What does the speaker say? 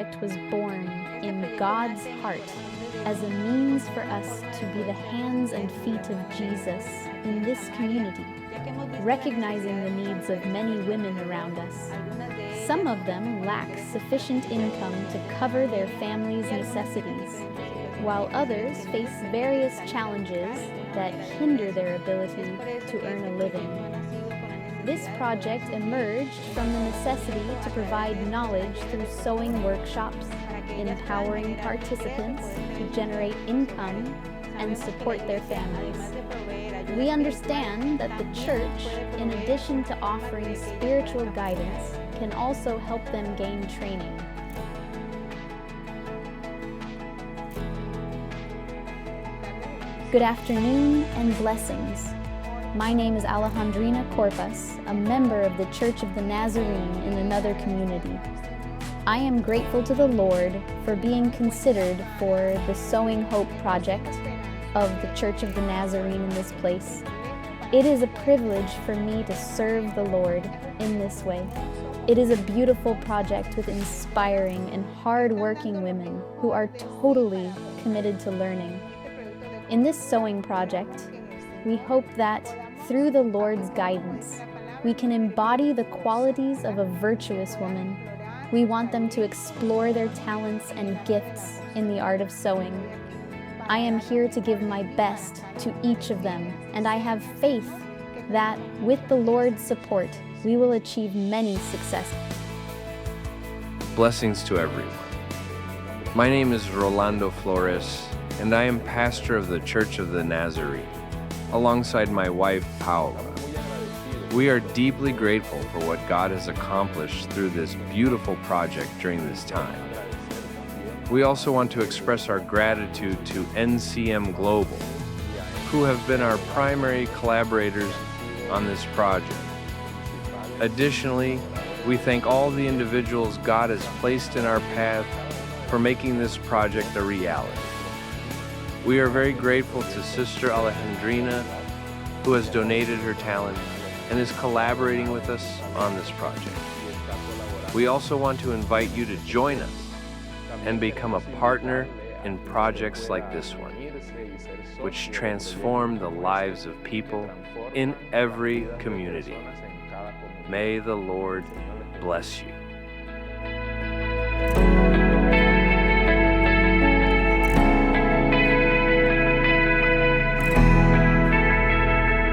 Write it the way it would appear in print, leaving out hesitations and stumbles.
project was born in God's heart as a means for us to be the hands and feet of Jesus in this community, recognizing the needs of many women around us. Some of them lack sufficient income to cover their family's necessities, while others face various challenges that hinder their ability to earn a living. This project emerged from the necessity to provide knowledge through sewing workshops, empowering participants to generate income and support their families. We understand that the church, in addition to offering spiritual guidance, can also help them gain training. Good afternoon and blessings. My name is Alejandrina Corpus, a member of the Church of the Nazarene in another community. I am grateful to the Lord for being considered for the Sowing Hope project of the Church of the Nazarene in this place. It is a privilege for me to serve the Lord in this way. It is a beautiful project with inspiring and hard-working women who are totally committed to learning. In this sewing project, we hope that through the Lord's guidance, we can embody the qualities of a virtuous woman. We want them to explore their talents and gifts in the art of sewing. I am here to give my best to each of them, and I have faith that with the Lord's support, we will achieve many successes. Blessings to everyone. My name is Rolando Flores, and I am pastor of the Church of the Nazarene, alongside my wife, Paola. We are deeply grateful for what God has accomplished through this beautiful project during this time. We also want to express our gratitude to NCM Global, who have been our primary collaborators on this project. Additionally, we thank all the individuals God has placed in our path for making this project a reality. We are very grateful to Sister Alejandrina, who has donated her talent and is collaborating with us on this project. We also want to invite you to join us and become a partner in projects like this one, which transform the lives of people in every community. May the Lord bless you.